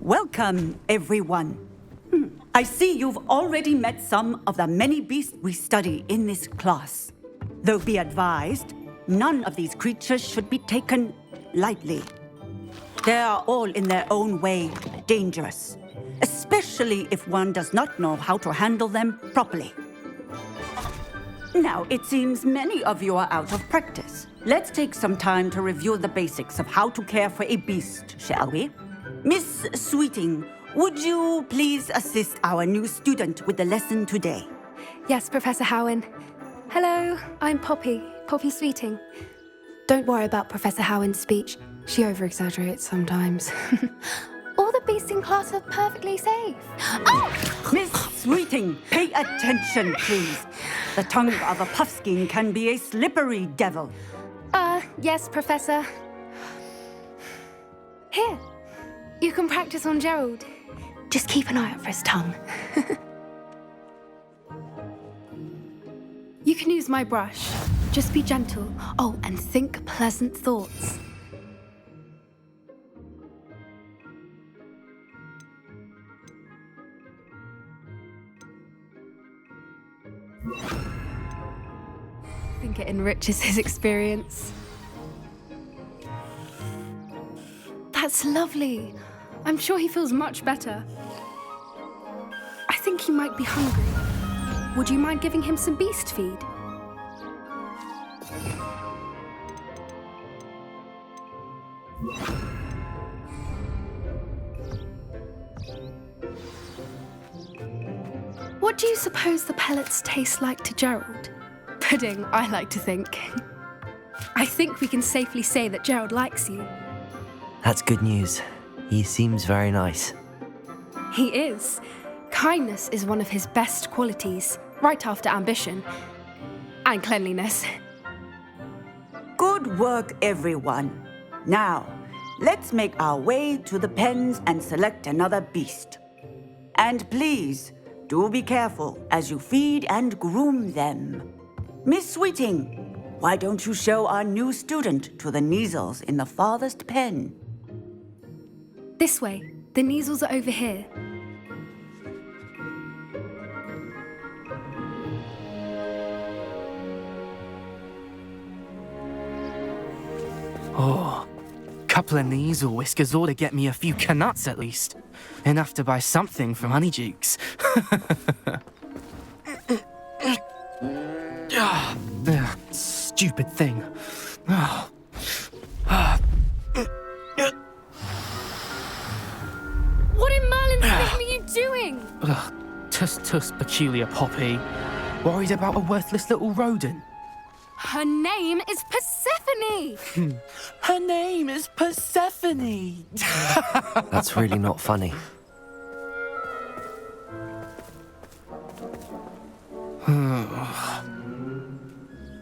Welcome, everyone. I see you've already met some of the many beasts we study in this class. Though be advised, none of these creatures should be taken lightly. They are all in their own way dangerous, especially if one does not know how to handle them properly. Now, it seems many of you are out of practice. Let's take some time to review the basics of how to care for a beast, shall we? Miss Sweeting, would you please assist our new student with the lesson today? Yes, Professor Howen. Hello, I'm Poppy Sweeting. Don't worry about Professor Howen's speech. She over-exaggerates sometimes. All the beasts in class are perfectly safe. Oh! Miss Sweeting, pay attention, please. The tongue of a puffskein can be a slippery devil. Yes, Professor. Here, you can practice on Gerald. Just keep an eye out for his tongue. You can use my brush. Just be gentle. Oh, and think pleasant thoughts. I think it enriches his experience. That's lovely. I'm sure he feels much better. I think he might be hungry. Would you mind giving him some beast feed? What do you suppose the pellets taste like to Gerald? Pudding, I like to think. I think we can safely say that Gerald likes you. That's good news. He seems very nice. He is. Kindness is one of his best qualities, right after ambition. And cleanliness. Good work, everyone. Now, let's make our way to the pens and select another beast. And please, do be careful as you feed and groom them. Miss Sweeting, why don't you show our new student to the Neasels in the farthest pen? This way. The Neasels are over here. Oh, couple of Neasel whiskers ought to get me a few canuts at least. Enough to buy something from Honeydukes. Stupid thing. What in Merlin's name are you doing? Tuss, peculiar Poppy. Worried about a worthless little rodent. Her name is Persephone! Her name is Persephone! That's really not funny.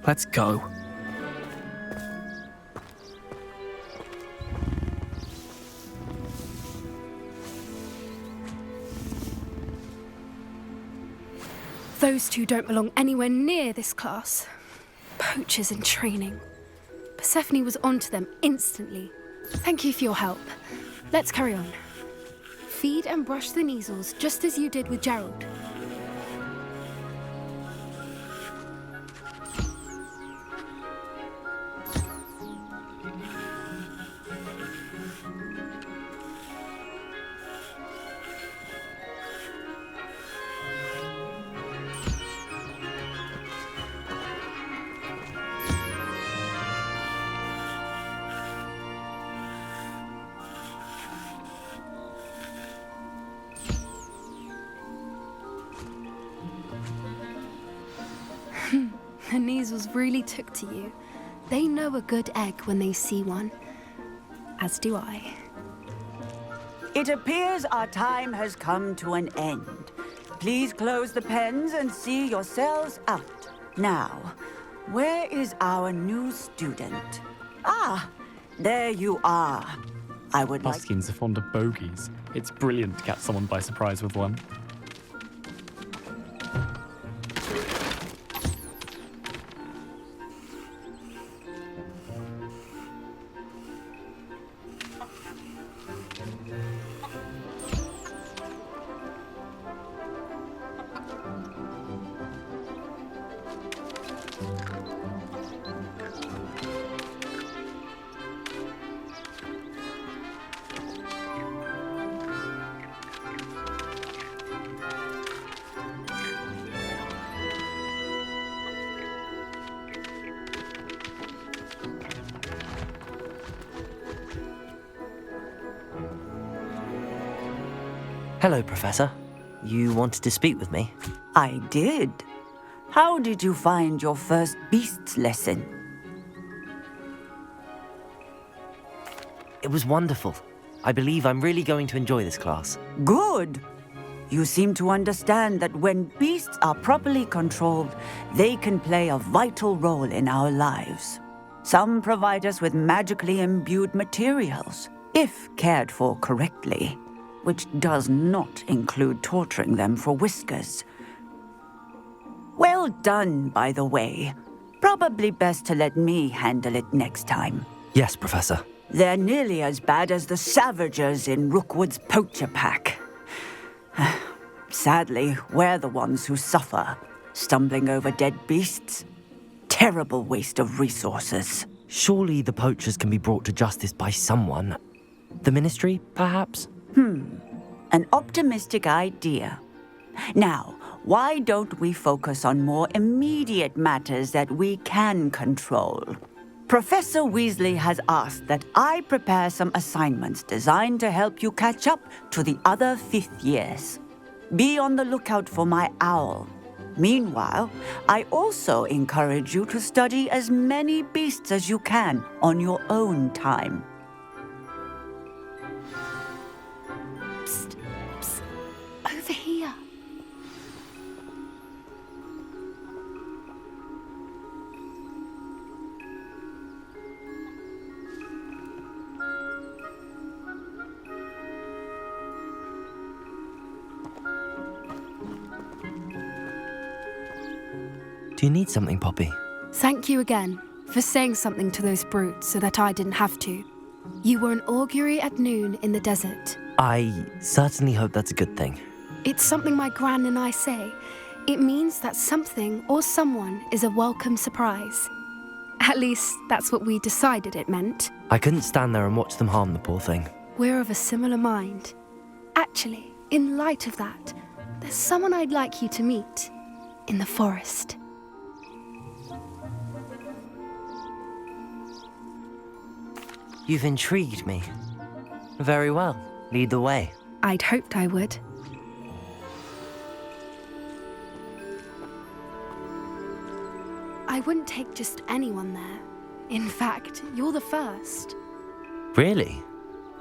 Let's go. Those two don't belong anywhere near this class. Poachers in training. Persephone was onto them instantly. Thank you for your help. Let's carry on. Feed and brush the Neasels just as you did with Gerald. The Neasels really took to you. They know a good egg when they see one. As do I. It appears our time has come to an end. Please close the pens and see yourselves out. Now, where is our new student? Ah, there you are. I would like... Puffskins are fond of bogies. It's brilliant to catch someone by surprise with one. Hello, Professor. You wanted to speak with me? I did. How did you find your first beasts lesson? It was wonderful. I believe I'm really going to enjoy this class. Good. You seem to understand that when beasts are properly controlled, they can play a vital role in our lives. Some provide us with magically imbued materials, if cared for correctly, which does not include torturing them for whiskers. Well done, by the way. Probably best to let me handle it next time. Yes, Professor. They're nearly as bad as the Savagers in Rookwood's poacher pack. Sadly, we're the ones who suffer, stumbling over dead beasts. Terrible waste of resources. Surely the poachers can be brought to justice by someone. The Ministry, perhaps? An optimistic idea. Now, why don't we focus on more immediate matters that we can control? Professor Weasley has asked that I prepare some assignments designed to help you catch up to the other fifth years. Be on the lookout for my owl. Meanwhile, I also encourage you to study as many beasts as you can on your own time. Psst, psst, over here. Do you need something, Poppy? Thank you again for saying something to those brutes so that I didn't have to. You were an augury at noon in the desert. I certainly hope that's a good thing. It's something my gran and I say. It means that something or someone is a welcome surprise. At least, that's what we decided it meant. I couldn't stand there and watch them harm the poor thing. We're of a similar mind. Actually, in light of that, there's someone I'd like you to meet in the forest. You've intrigued me. Very well. Lead the way. I'd hoped I would. I wouldn't take just anyone there. In fact, you're the first. Really?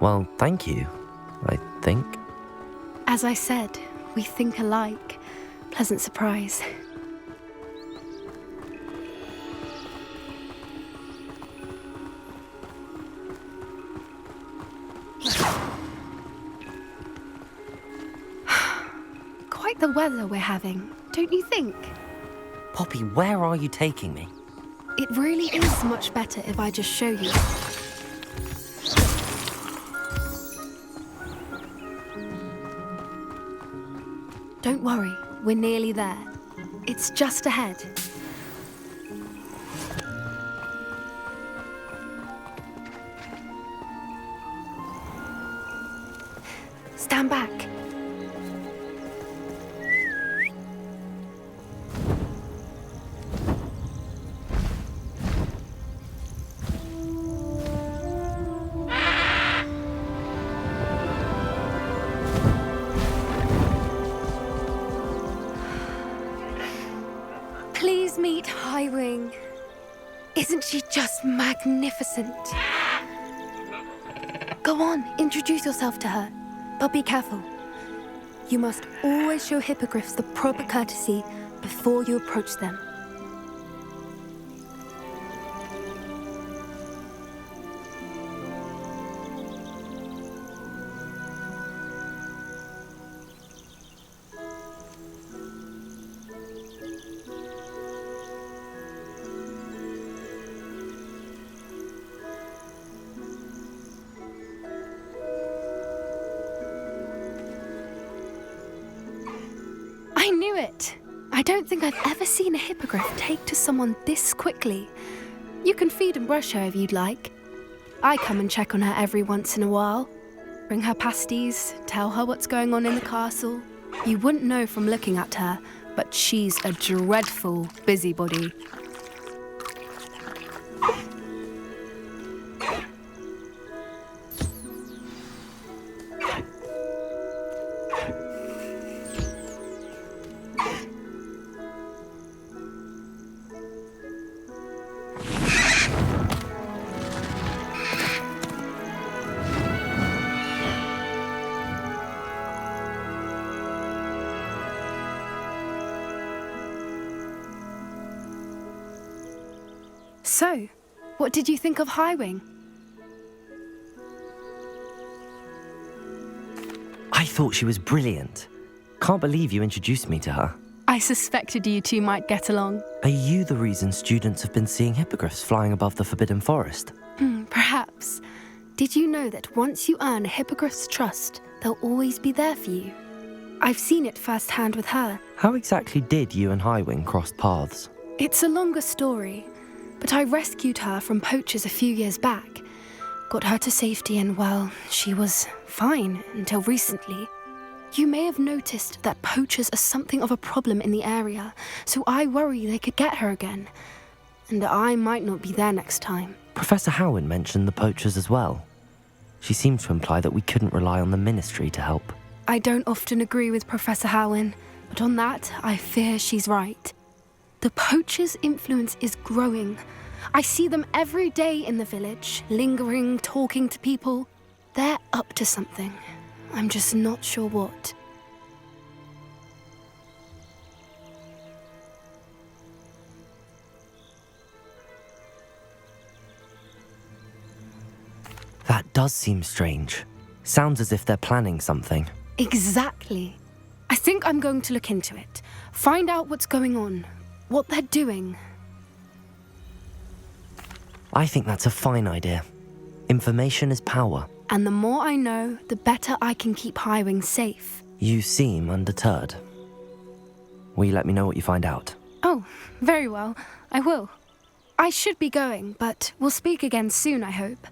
Well, thank you, I think. As I said, we think alike. Pleasant surprise. Quite the weather we're having, don't you think? Poppy, where are you taking me? It really is much better if I just show you. Don't worry, we're nearly there. It's just ahead. Stand back. Please meet Highwing. Isn't she just magnificent? Go on, introduce yourself to her. But be careful. You must always show hippogriffs the proper courtesy before you approach them. I knew it! I don't think I've ever seen a hippogriff take to someone this quickly. You can feed and brush her if you'd like. I come and check on her every once in a while. Bring her pasties, tell her what's going on in the castle. You wouldn't know from looking at her, but she's a dreadful busybody. So, what did you think of Highwing? I thought she was brilliant. Can't believe you introduced me to her. I suspected you two might get along. Are you the reason students have been seeing hippogriffs flying above the Forbidden Forest? Perhaps. Did you know that once you earn a hippogriff's trust, they'll always be there for you? I've seen it firsthand with her. How exactly did you and Highwing cross paths? It's a longer story, but I rescued her from poachers a few years back. Got her to safety and, well, she was fine until recently. You may have noticed that poachers are something of a problem in the area, so I worry they could get her again. And I might not be there next time. Professor Howin mentioned the poachers as well. She seemed to imply that we couldn't rely on the Ministry to help. I don't often agree with Professor Howin, but on that, I fear she's right. The poachers' influence is growing. I see them every day in the village, lingering, talking to people. They're up to something. I'm just not sure what. That does seem strange. Sounds as if they're planning something. Exactly. I think I'm going to look into it. Find out what's going on, what they're doing. I think that's a fine idea. Information is power. And the more I know, the better I can keep Highwing safe. You seem undeterred. Will you let me know what you find out? Oh, very well. I will. I should be going, but we'll speak again soon, I hope.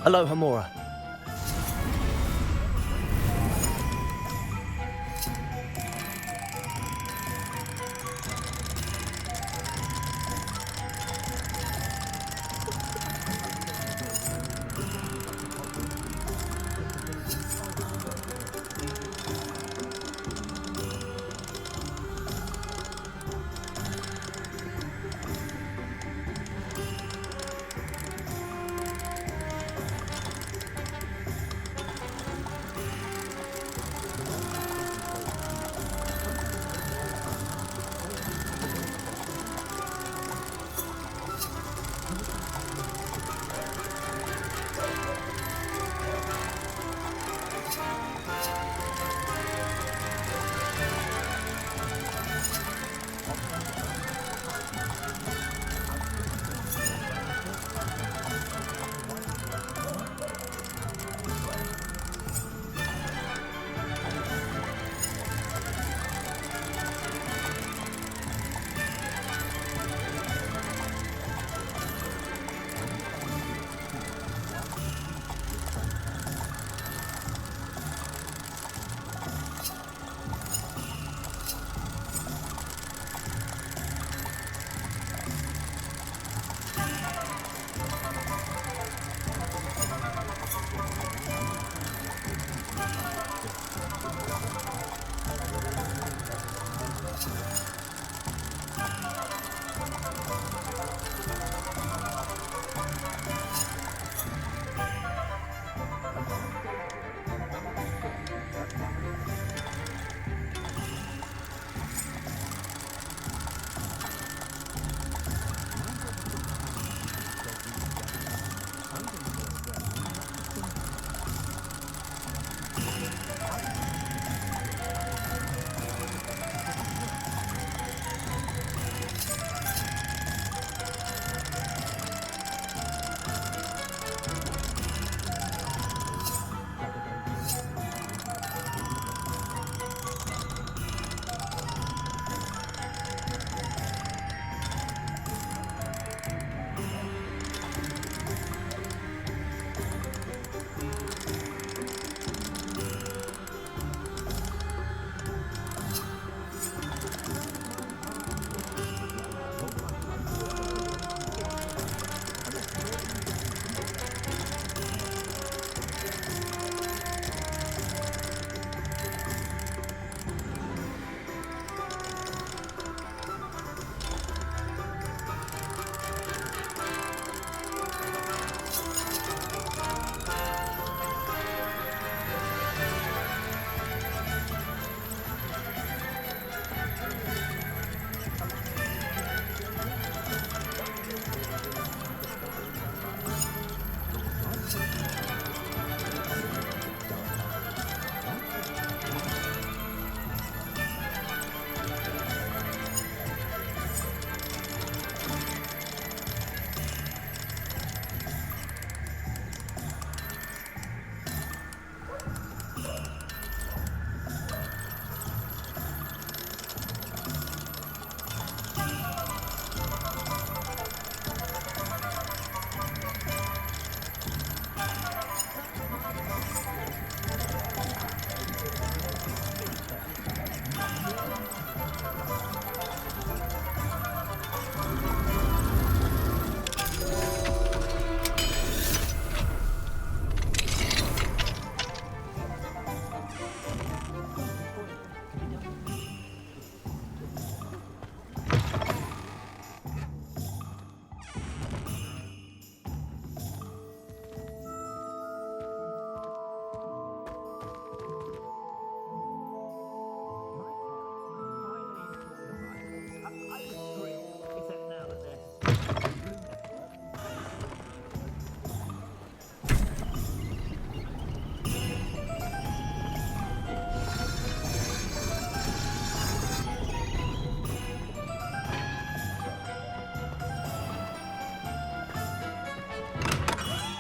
Aloha Mora.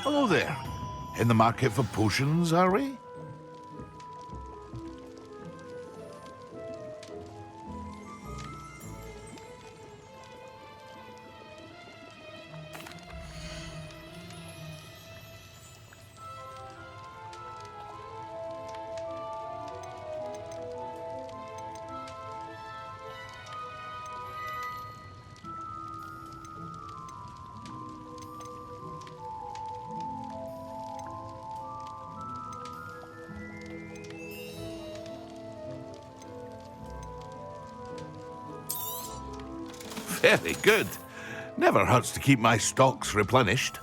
Hello there. In the market for potions, are we? Very good. Never hurts to keep my stocks replenished.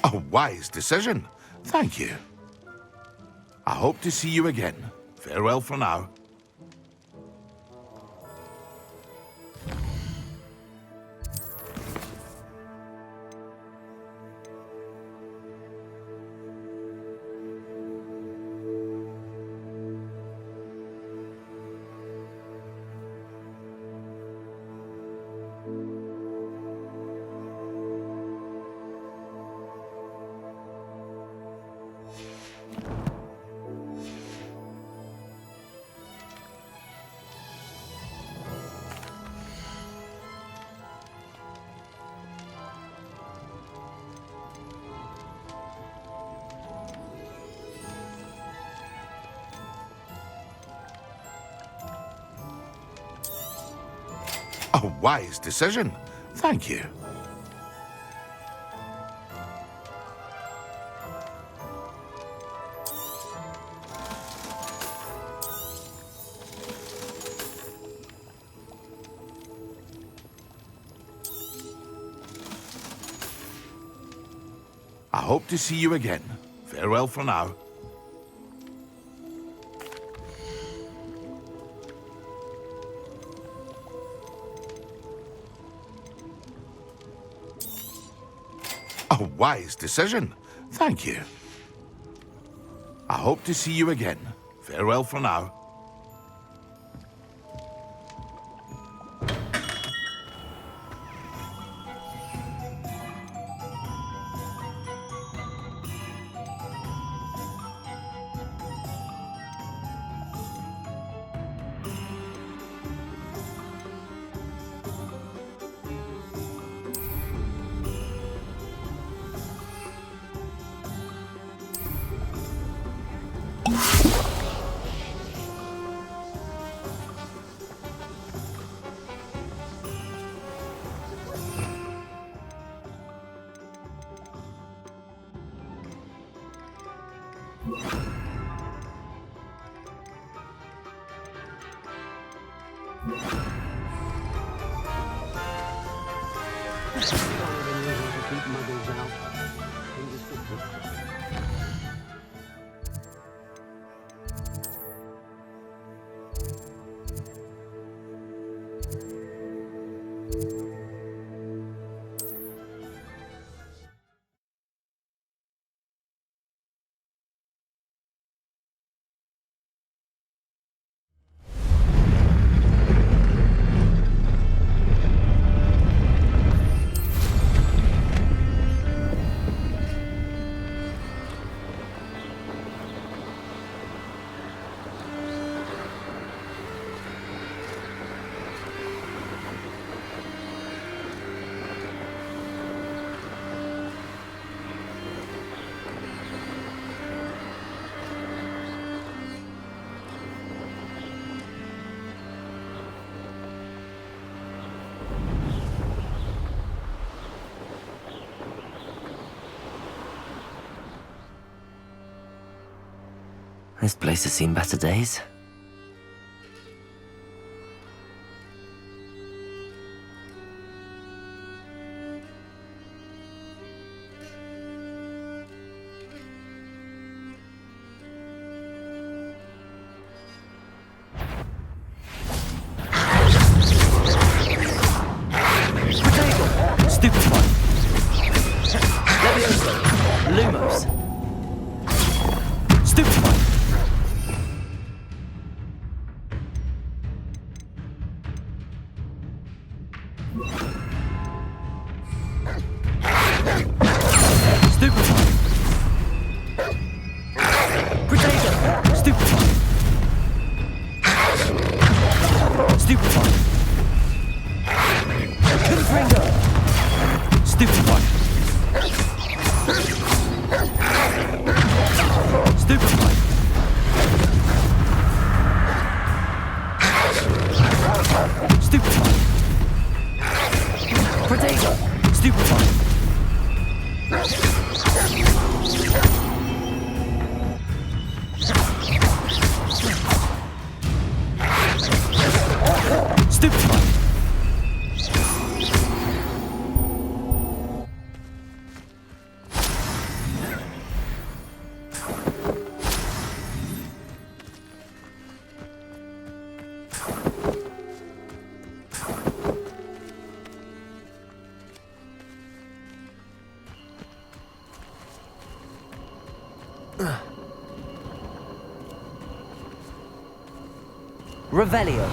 A wise decision. Thank you. I hope to see you again. Farewell for now. A wise decision. Thank you. I hope to see you again. Farewell for now. A wise decision. Thank you. I hope to see you again. Farewell for now. This place has seen better days. Stupefy. Levioso. Lumos. Stupefy. Stupefy. Potato. Stupefy. Stupefy. Confringo. Stupefy. Stupefy. Stupefy! Revelio.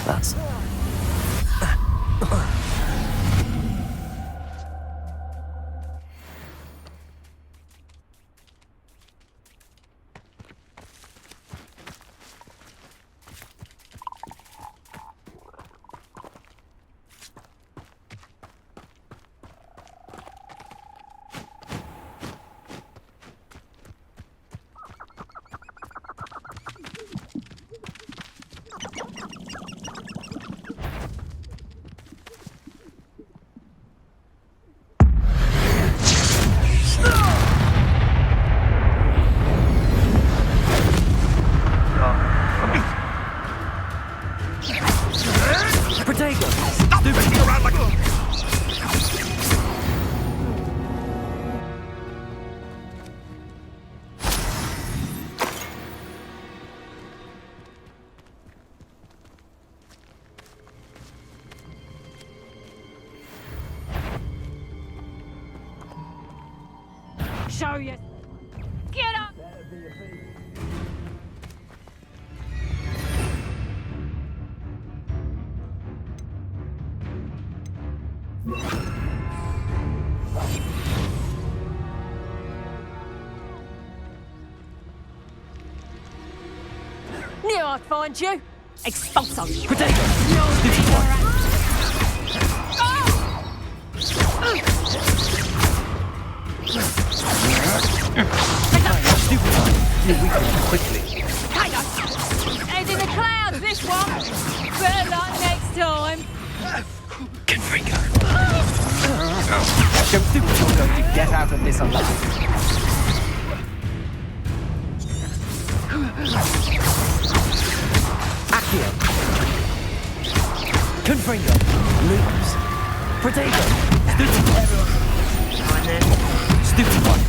That's... Show you. Get up! Knew I'd find you. Expulso. Protego! your weakness quickly. Head in the clouds, this one. Better luck next time. Confringo. Don't think you're going to get out of this alive. Accio. Confringo. Lose. Protego. Stupid error. And then stupid one.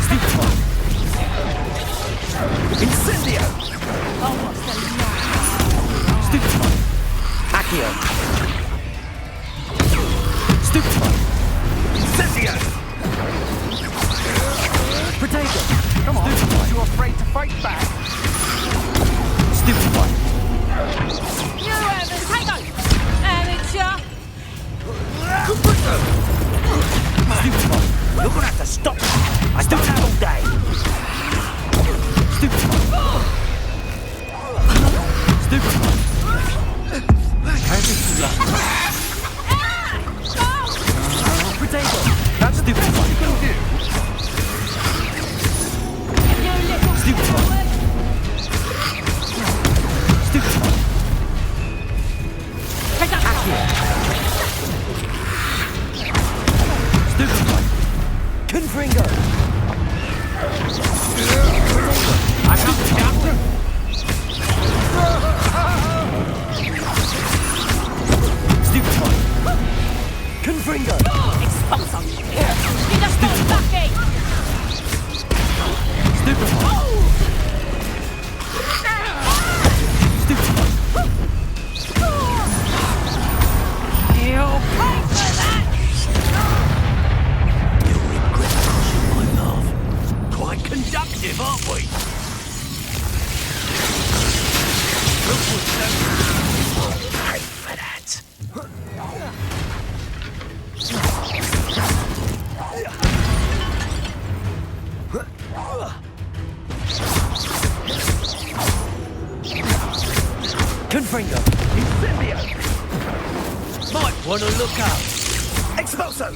Stupid one. Incendio. Oh, what's the lie? Stupid one. Accio. Stupid one. Incendio. Protego. Come on. Stupid one. You're afraid to fight back. Stupid one. You haven't taken. Amateur. Stupid one. You're gonna have to stop. I don't have all day. Stupid one. Stupid one. How did you love? Potato. That's stupid one. You can do. Stupid one. Stupid one. Accio. Stupid one. Confringo. I have the captain. Stupid one. Confringo. Expulso. You just got lucky. Stupid one. Stupid one. You'll pay for that. You'll regret crushing my love. Quite conductive, aren't we? Pay for that. Confringo. Incendio. Might want to look up. Expulso.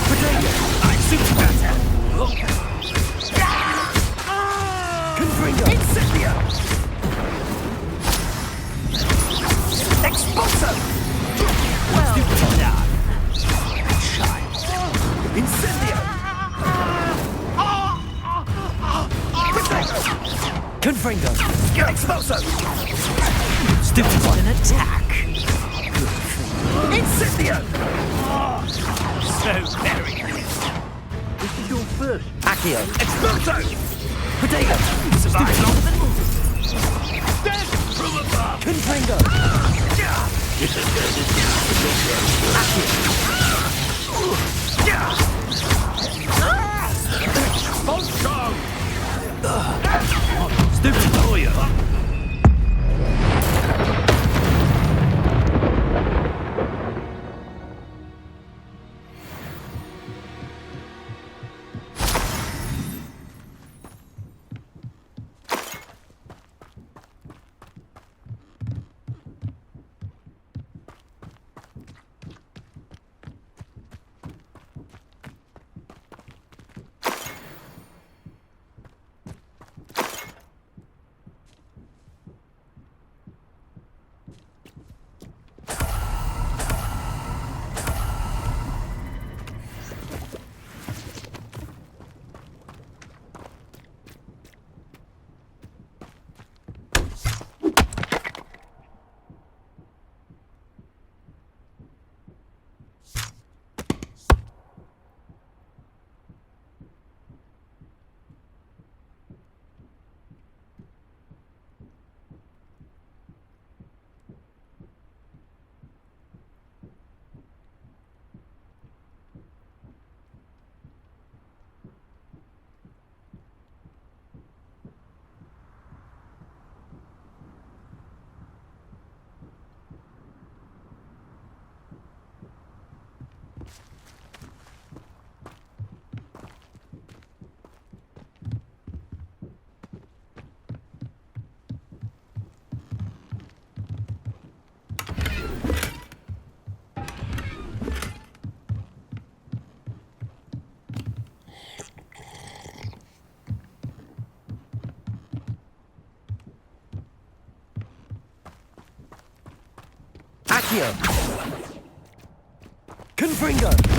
Potato. I'm super batter. Confringo. Incendio. Expulso. Well done. Child. Incendio. Potato. Confringo. Expulso. Stupid one. An attack. Incendio. So very good. This is your first. Accio. Expulso. Potato. Survive longer than moving. Dead from above. Confringo. Stupid lawyer. Accio! Confringo!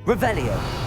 Revelio.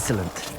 Excellent.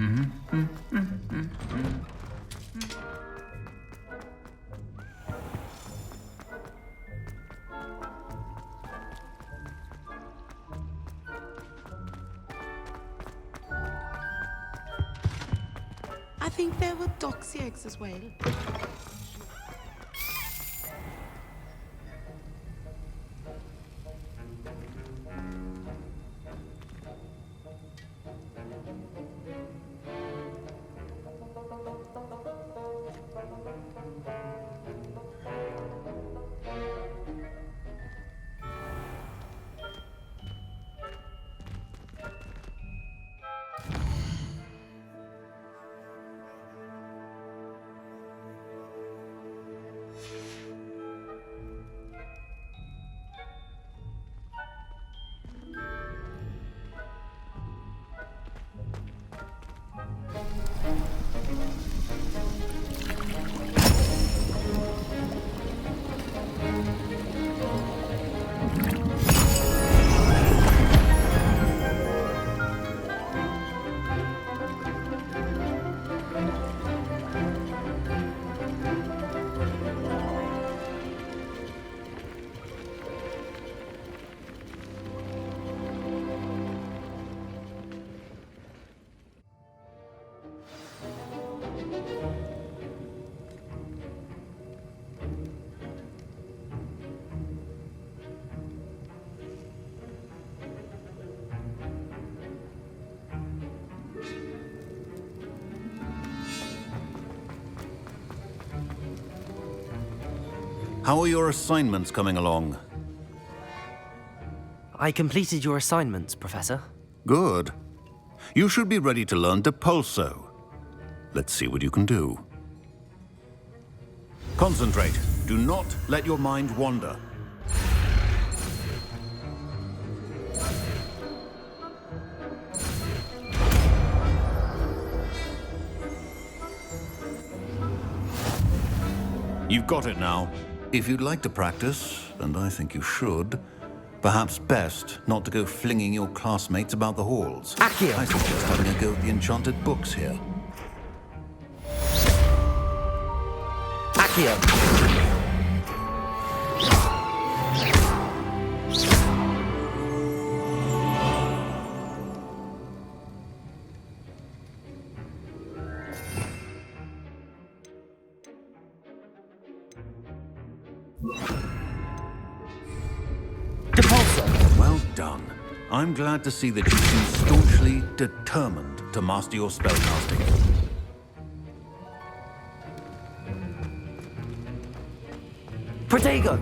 I think there were doxy eggs as well. How are your assignments coming along? I completed your assignments, Professor. Good. You should be ready to learn Depulso. Let's see what you can do. Concentrate. Do not let your mind wander. You've got it now. If you'd like to practice, and I think you should, perhaps best not to go flinging your classmates about the halls. Accio! I suggest having a go at the enchanted books here. Accio! Well done. I'm glad to see that you seem staunchly determined to master your spellcasting. Protego!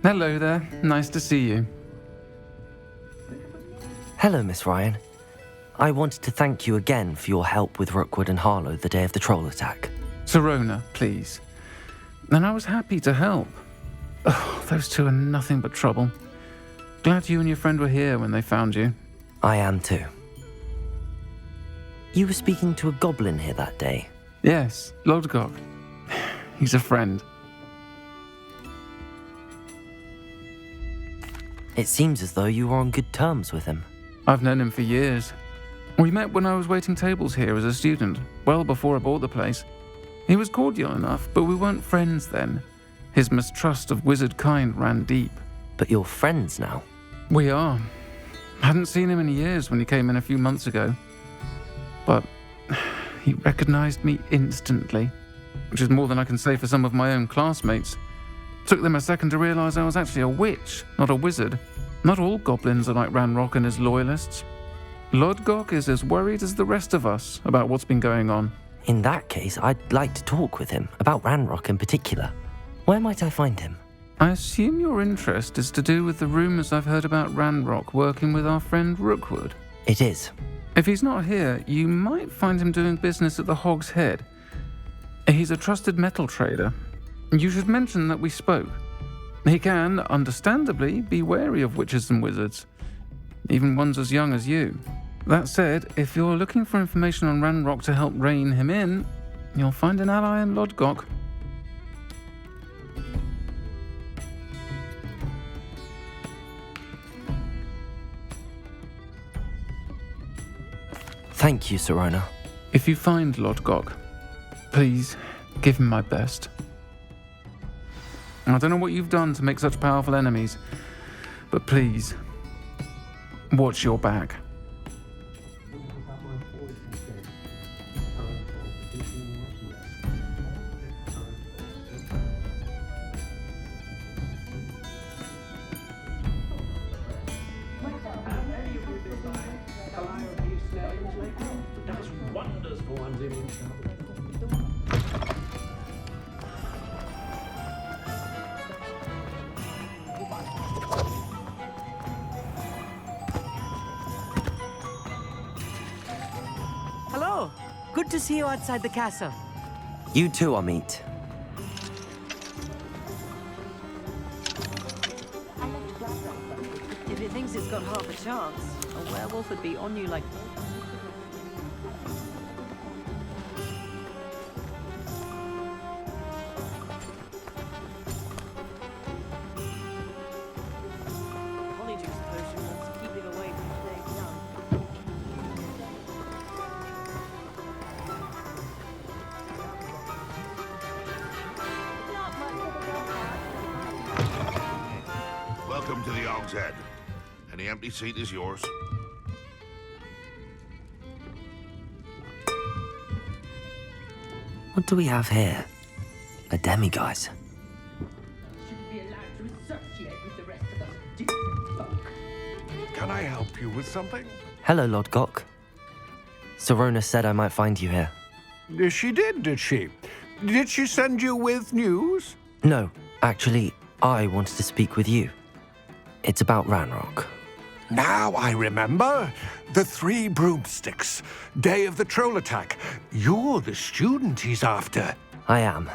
Hello there. Nice to see you. Hello, Miss Ryan. I wanted to thank you again for your help with Rookwood and Harlow the day of the troll attack. Sirona, please. And I was happy to help. Oh, those two are nothing but trouble. Glad you and your friend were here when they found you. I am too. You were speaking to a goblin here that day. Yes, Lodgok. He's a friend. It seems as though you were on good terms with him. I've known him for years. We met when I was waiting tables here as a student, well before I bought the place. He was cordial enough, but we weren't friends then. His mistrust of wizard kind ran deep. But you're friends now? We are. Hadn't seen him in years when he came in a few months ago. But he recognized me instantly, which is more than I can say for some of my own classmates. Took them a second to realize I was actually a witch, not a wizard. Not all goblins are like Ranrock and his loyalists. Lodgok is as worried as the rest of us about what's been going on. In that case, I'd like to talk with him, about Ranrock in particular. Where might I find him? I assume your interest is to do with the rumors I've heard about Ranrock working with our friend Rookwood. It is. If he's not here, you might find him doing business at the Hog's Head. He's a trusted metal trader. You should mention that we spoke. He can, understandably, be wary of witches and wizards, even ones as young as you. That said, if you're looking for information on Ranrock to help rein him in, you'll find an ally in Lodgok. Thank you, Sirona. If you find Lodgok, please give him my best. I don't know what you've done to make such powerful enemies, but please, watch your back. Hello. Good to see you outside the castle. You too, Amit. If it thinks it's got half a chance, a werewolf would be on you like... Polyjuice potion wants keeping away from staying young. Welcome to the Hog's Head. Any empty seat is yours. What do we have here? A demiguise. Shouldn't be allowed to associate with the rest of us decent folk. Can I help you with something? Hello, Lodgok. Sirona said I might find you here. She did she? Did she send you with news? No, actually, I wanted to speak with you. It's about Ranrock. Now I remember. The 3 broomsticks. Day of the troll attack. You're the student he's after. I am,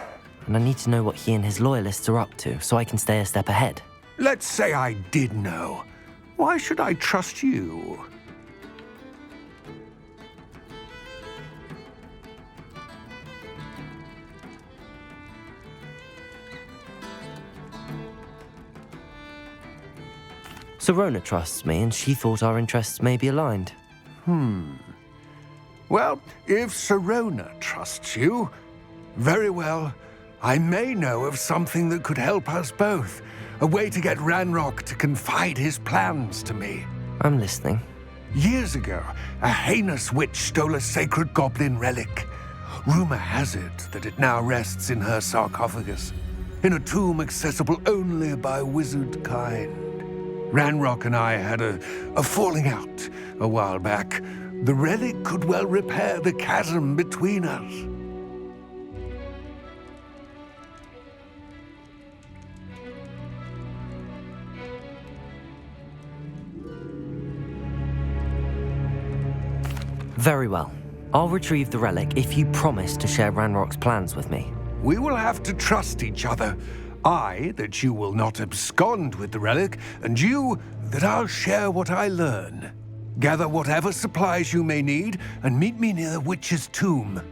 and I need to know what he and his loyalists are up to so I can stay a step ahead. Let's say I did know. Why should I trust you? Sirona trusts me, and she thought our interests may be aligned. Well, if Sirona trusts you, very well. I may know of something that could help us both. A way to get Ranrock to confide his plans to me. I'm listening. Years ago, a heinous witch stole a sacred goblin relic. Rumor has it that it now rests in her sarcophagus, in a tomb accessible only by wizard kind. Ranrock and I had a falling out a while back. The relic could well repair the chasm between us. Very well. I'll retrieve the relic if you promise to share Ranrock's plans with me. We will have to trust each other. I, that you will not abscond with the relic, and you, that I'll share what I learn. Gather whatever supplies you may need, and meet me near the witch's tomb.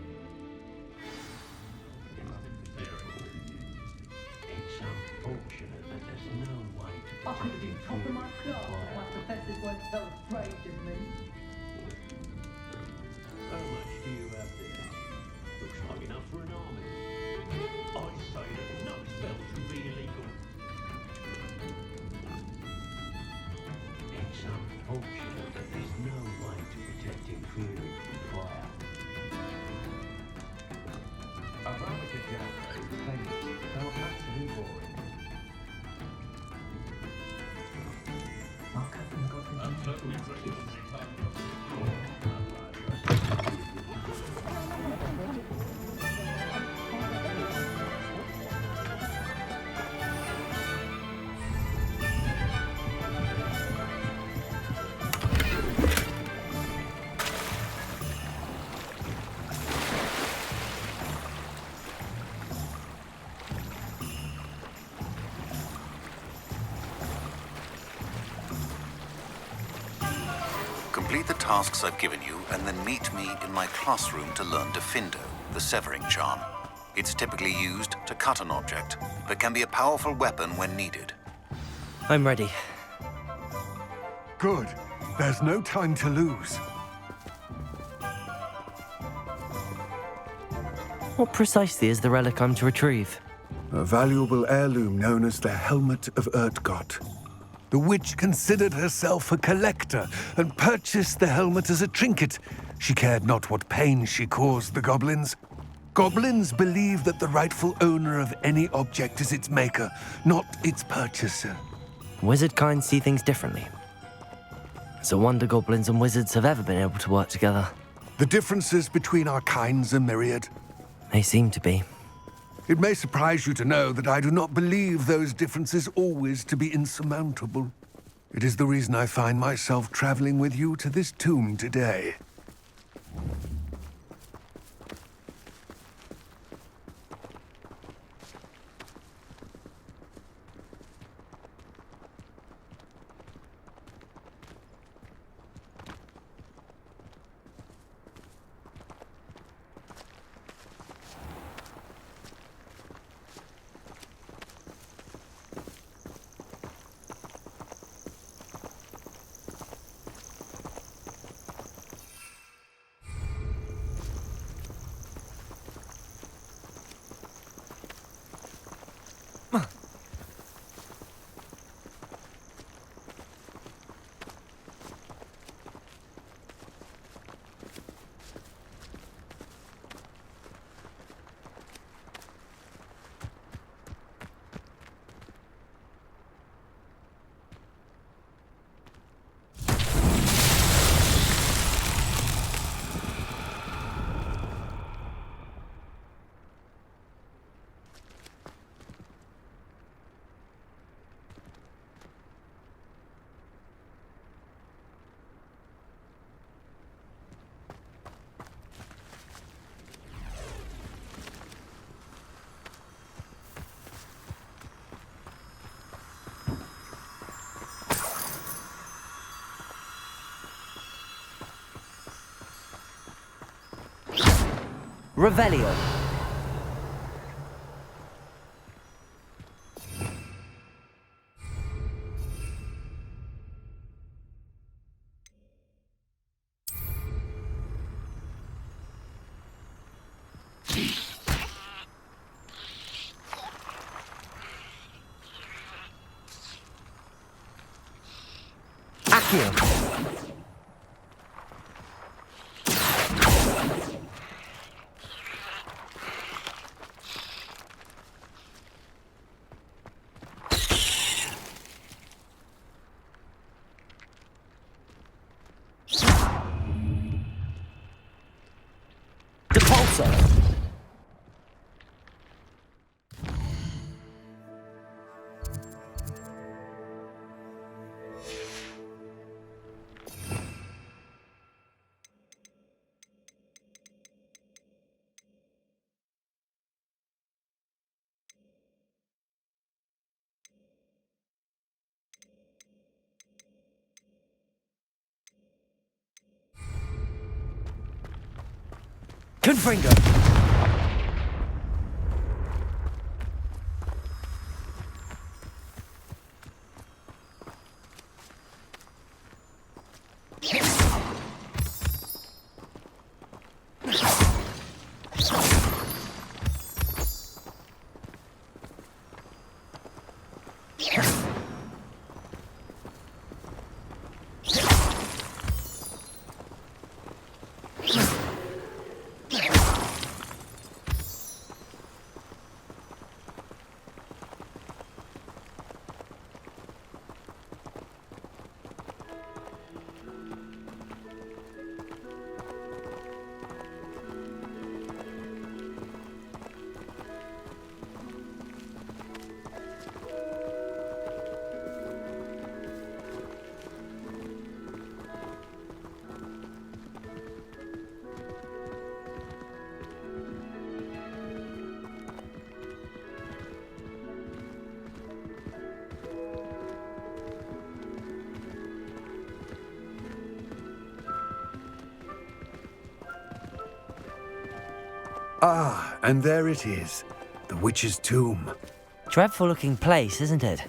I could have been top of my class if my professors weren't so afraid of me. How much do you have there? Looks like enough for an army. I say that no spell should be illegal. It's unfortunate that there's no way to protect inferior from fire. I've rather to gather, thank you. How absolutely boring. Complete the tasks I've given you, and then meet me in my classroom to learn Defindo, the severing charm. It's typically used to cut an object, but can be a powerful weapon when needed. I'm ready. Good. There's no time to lose. What precisely is the relic I'm to retrieve? A valuable heirloom known as the Helmet of Urtgott. The witch considered herself a collector and purchased the helmet as a trinket. She cared not what pain she caused the goblins. Goblins believe that the rightful owner of any object is its maker, not its purchaser. Wizard kind see things differently. It's a wonder goblins and wizards have ever been able to work together. The differences between our kinds are myriad. They seem to be. It may surprise you to know that I do not believe those differences always to be insurmountable. It is the reason I find myself traveling with you to this tomb today. Revelio. Accio. Confringo! Ah, and there it is. The witch's tomb. Dreadful looking place, isn't it?